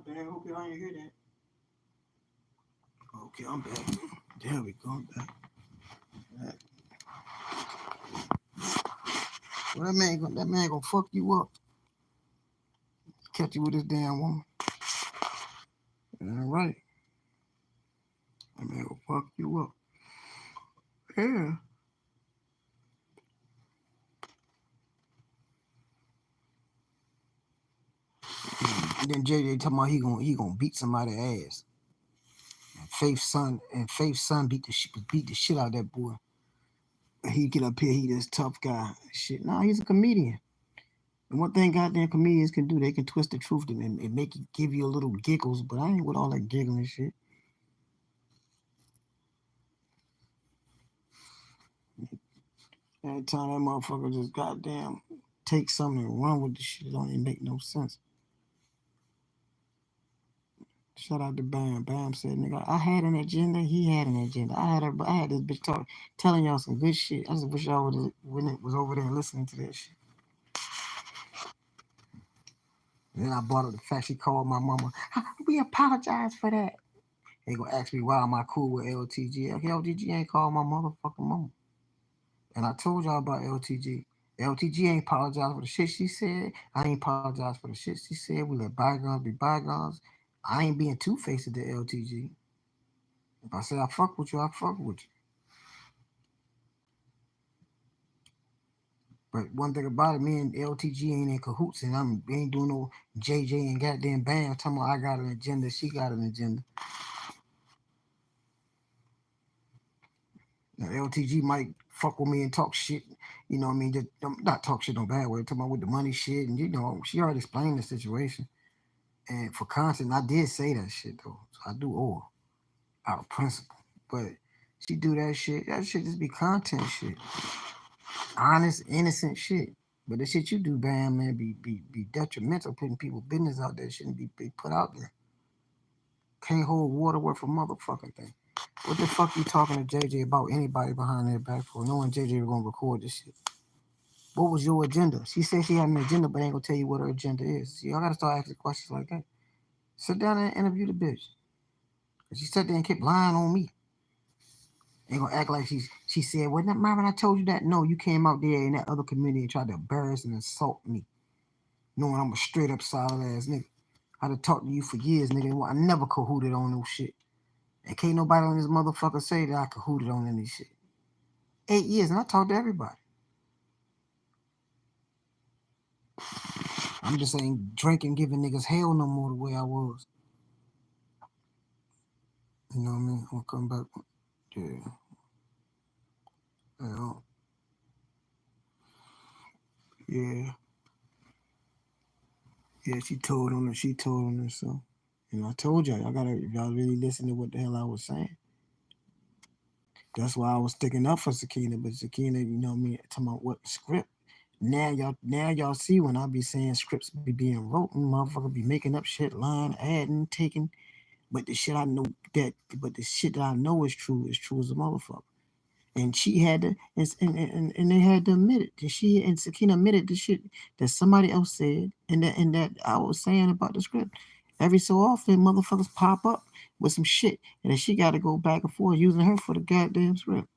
bad. Hope y'all ain't hear that. Okay, I'm back. There we go. I'm back. Well, that man gonna fuck you up. Catch you with this damn woman. All right. That man gonna fuck you up. Yeah. And then JJ talking about he gonna beat somebody's ass. And Faith's son beat the shit out of that boy. And he get up here, he this tough guy. Shit, nah, he's a comedian. And one thing goddamn comedians can do, they can twist the truth and make you give you a little giggles, but I ain't with all that giggling shit. Every time that motherfucker just goddamn take something and run with the shit, it don't even make no sense. Shout out to Bam. Bam said, nigga, I had an agenda, he had an agenda. I had this bitch telling y'all some good shit. I just wish y'all would when it was over there listening to that shit. And then I brought up the fact she called my mama. We apologize for that. They gonna ask me why am I cool with LTG. Okay, LTG ain't called my motherfucking mama. And I told y'all about LTG. LTG ain't apologized for the shit she said. I ain't apologized for the shit she said. We let bygones be bygones. I ain't being two-faced to LTG. If I say I fuck with you, I fuck with you. But one thing about it, me and LTG ain't in cahoots, and we ain't doing no JJ and goddamn Bam talking about I got an agenda, she got an agenda. Now, LTG might fuck with me and talk shit, you know what I mean? Just not talk shit no bad way, talking about with the money shit, and you know, she already explained the situation. And for content, I did say that shit though. So I do owe her out of principle. But she do that shit. That shit just be content shit. Honest, innocent shit. But the shit you do, Bam, man, be detrimental, putting people business out there shouldn't be put out there. Can't hold water worth a motherfucking thing. What the fuck you talking to JJ about anybody behind their back for? Knowing JJ was gonna record this shit. What was your agenda? She said she had an agenda, but ain't gonna tell you what her agenda is. See, I gotta start asking questions like that. Sit down and interview the bitch. She sat there and kept lying on me. Ain't gonna act like she said, well, Marvin, I told you that. No, you came out there in that other community and tried to embarrass and insult me. Knowing I'm a straight up solid ass nigga. I'd have talked to you for years, nigga. I never cahooted on no shit. And can't nobody on this motherfucker say that I cahooted on any shit. 8 years and I talked to everybody. I'm just saying drinking, giving niggas hell no more the way I was. You know what I mean? I'm gonna come back. Yeah. Yeah. Yeah. Yeah, she told on her, so. And I told y'all gotta, if y'all really listen to what the hell I was saying. That's why I was sticking up for Sakina, but Sakina, you know me, talking about what script. Now y'all see when I be saying scripts be being wrote, motherfucker be making up shit, lying, adding, taking. But the shit I know but the shit that I know is true as a motherfucker. And she had to, and they had to admit it. And she and Sakina admitted the shit that somebody else said, and that I was saying about the script. Every so often, motherfuckers pop up with some shit, and then she got to go back and forth using her for the goddamn script.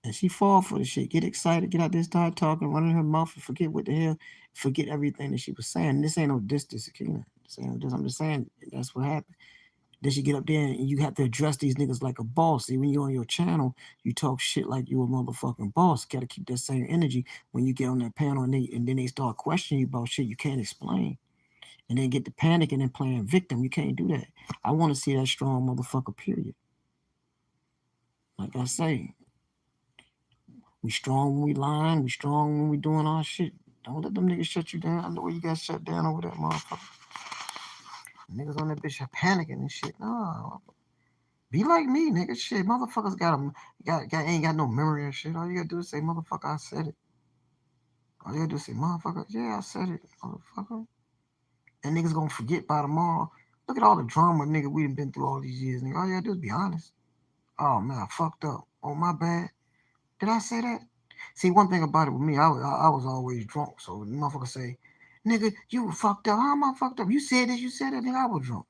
And she fall for the shit, get excited, get out there, start talking, running her mouth, and forget what the hell, forget everything that she was saying. This ain't no diss to Sakina. I'm just saying that's what happened. Then she get up there and you have to address these niggas like a boss. See, when you're on your channel, you talk shit like you a motherfucking boss. Got to keep that same energy when you get on that panel and then they start questioning you about shit you can't explain. And then get to panicking and playing victim. You can't do that. I want to see that strong motherfucker, period. Like I say, we strong when we lying. We strong when we doing our shit. Don't let them niggas shut you down. I know you got shut down over that motherfucker. Niggas on that bitch panicking and shit. No, be like me, nigga. Shit, motherfuckers ain't got no memory and shit. All you gotta do is say, motherfucker, I said it. All you gotta do is say, motherfucker, yeah, I said it, motherfucker. And niggas gonna forget by tomorrow. Look at all the drama, nigga, we done been through all these years, nigga. All you gotta do is be honest. Oh man, I fucked up. Oh my bad. Did I say that? See, one thing about it with me, I was always drunk. So the motherfucker say, Nigga, you were fucked up. How am I fucked up? You said this, you said that, nigga, I was drunk.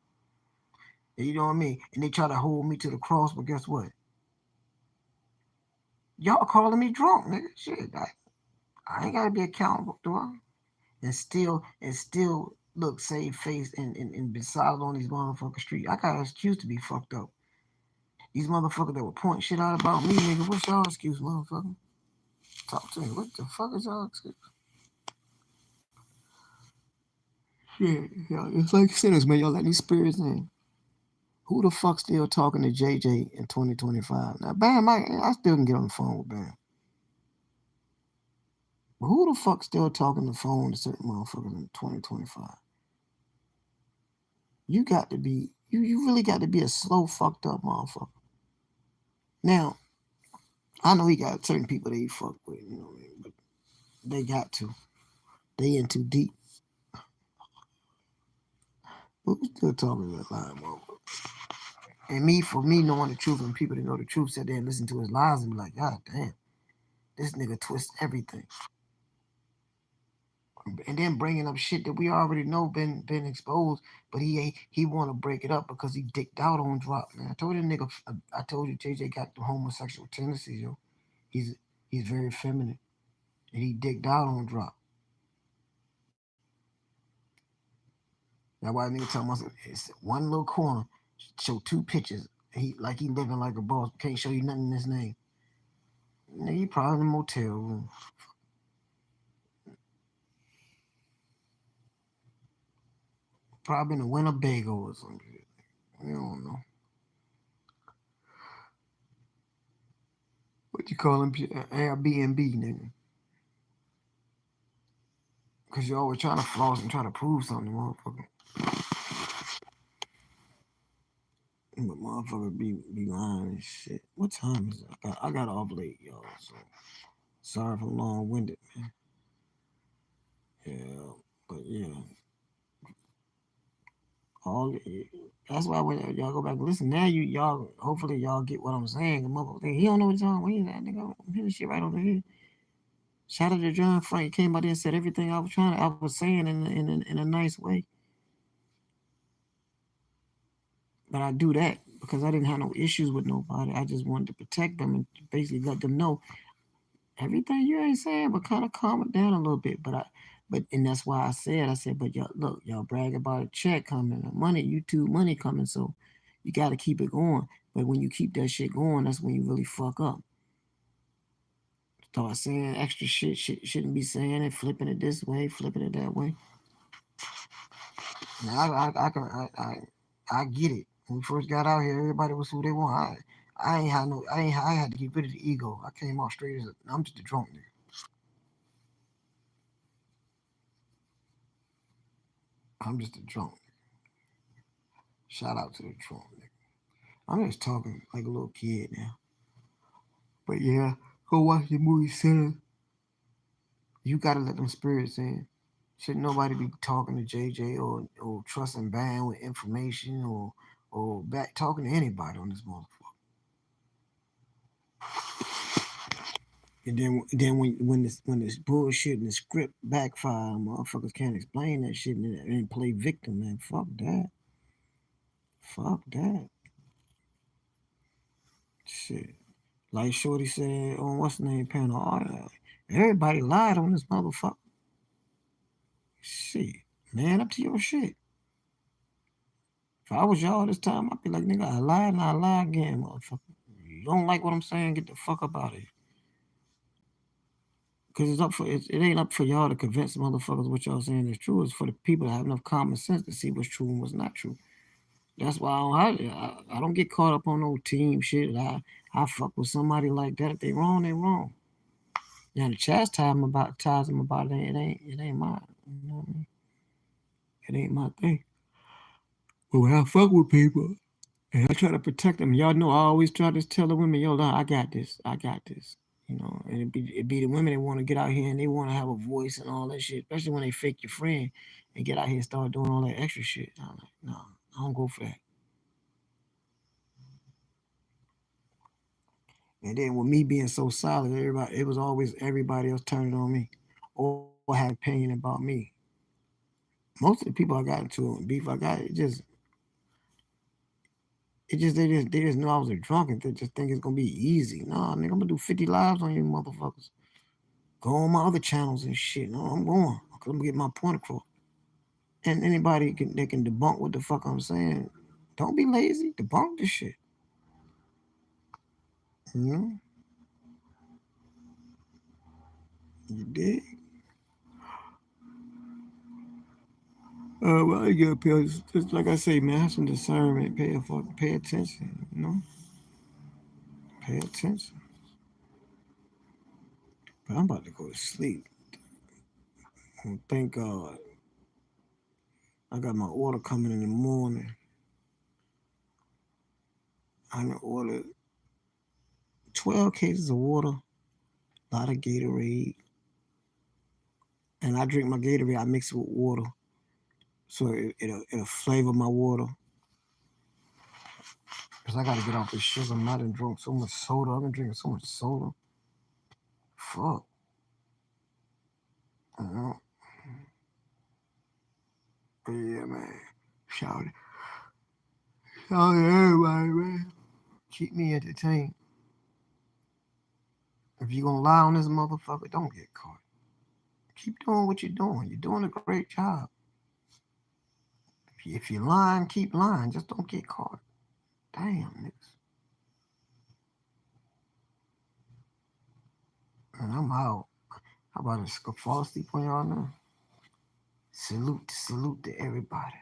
And you know what I mean? And they try to hold me to the cross, but guess what? Y'all calling me drunk, nigga. Shit, I ain't gotta be accountable, do I? And still look, save face and be solid on these motherfucking street. I got an excuse to be fucked up. These motherfuckers that were pointing shit out about me, nigga, what's y'all excuse, motherfucker? Talk to me. What the fuck is y'all excuse? Yeah, yeah, it's like sinners, man. Y'all let these spirits in. Who the fuck still talking to JJ in 2025? Now, Bam, I still can get on the phone with Bam. But who the fuck still talking the phone to certain motherfuckers in 2025? You got to be, you really got to be a slow, fucked up motherfucker. Now, I know he got certain people that he fuck with, you know what I mean? But they got to. They in too deep. But we still talking that lie, motherfucker. And me, for me knowing the truth and people that know the truth sit there and listen to his lies and be like, God damn, this nigga twists everything. And then bringing up shit that we already know been exposed, but he want to break it up because he dicked out on drop. Man, I told you nigga, I told you JJ got the homosexual tendencies, yo. He's he's very feminine, and he dicked out on drop. That's why nigga tell myself it's one little corner, show two pictures. He like he living like a boss, can't show you nothing in his name. Nigga, he probably in a motel room, probably in a Winnebago or something. You don't know what you call him, Airbnb, nigga. Cause you always trying to floss and try to prove something, motherfucker. But motherfucker be lying and shit. What time is it? I got off late, y'all. So sorry for long winded, man. Yeah, but yeah, all that's why when y'all go back and listen now, y'all hopefully y'all get what I'm saying. The motherfucker, he don't know what he's talking. He's that nigga. I'm hitting shit right over here. Shout out to John Frank. He came out there and said everything I was saying in a nice way. But I do that because I didn't have no issues with nobody. I just wanted to protect them and basically let them know everything you ain't saying, but kind of calm it down a little bit. But and that's why I said, but y'all look, y'all brag about a check coming, a money, YouTube money coming, so you got to keep it going. But when you keep that shit going, that's when you really fuck up. Start saying extra shit shouldn't be saying it, flipping it this way, flipping it that way. Now I get it. When we first got out here, everybody was who they want. I ain't had no, I had to get rid of the ego. I came off straight as I'm just a drunk nigga. I'm just a drunk. Shout out to the drunk nigga. I'm just talking like a little kid now. But yeah, go watch the movie center. You gotta let them spirits in. Should nobody be talking to JJ or trusting Band with information or back talking to anybody on this motherfucker. And then when this bullshit and the script backfire, motherfuckers can't explain that shit and play victim, man. Fuck that. Fuck that. Shit. Like Shorty said on what's the name panel, everybody lied on this motherfucker. Shit. Man, up to your shit. If I was y'all this time, I'd be like, nigga, I lied and I lie again, motherfucker. You don't like what I'm saying, get the fuck up out of here. Cause it ain't up for y'all to convince motherfuckers what y'all saying is true. It's for the people to have enough common sense to see what's true and what's not true. That's why I don't get caught up on no team shit. I fuck with somebody like that. If they wrong, they wrong. Now the chastise them about it. It ain't mine. You know what I mean? It ain't my thing. But when I fuck with people and I try to protect them, y'all know I always try to tell the women, yo, nah, I got this. I got this. You know, and it be the women that want to get out here and they want to have a voice and all that shit, especially when they fake your friend and get out here and start doing all that extra shit. I'm like, no, I don't go for that. And then with me being so solid, it was always everybody else turning on me or have an opinion about me. Most of the people I got into beef, I got they just know I was a drunk and they just think it's gonna be easy. Nah, nigga, I'm gonna do 50 lives on you motherfuckers. Go on my other channels and shit. No, I'm going because I'm gonna get my point across. And anybody that can debunk what the fuck I'm saying, don't be lazy. Debunk this shit. You know? You dig? Well, you gotta pay, just like I say, man, have some discernment. Pay attention. You know, pay attention. But I'm about to go to sleep. And thank God, I got my order coming in the morning. I done ordered 12 cases of water, a lot of Gatorade, and I drink my Gatorade. I mix it with water, so it'll flavor my water. Cause I gotta get off this sugar. I'm not drunk so much soda. I've been drinking so much soda. Fuck. You know? But yeah, man. Shout it. Shout it everybody, man. Keep me entertained. If you gonna lie on this motherfucker, don't get caught. Keep doing what you're doing. You're doing a great job. If you're lying, keep lying. Just don't get caught. Damn, niggas. And I'm out. How about to go fall asleep on y'all now? Salute to everybody.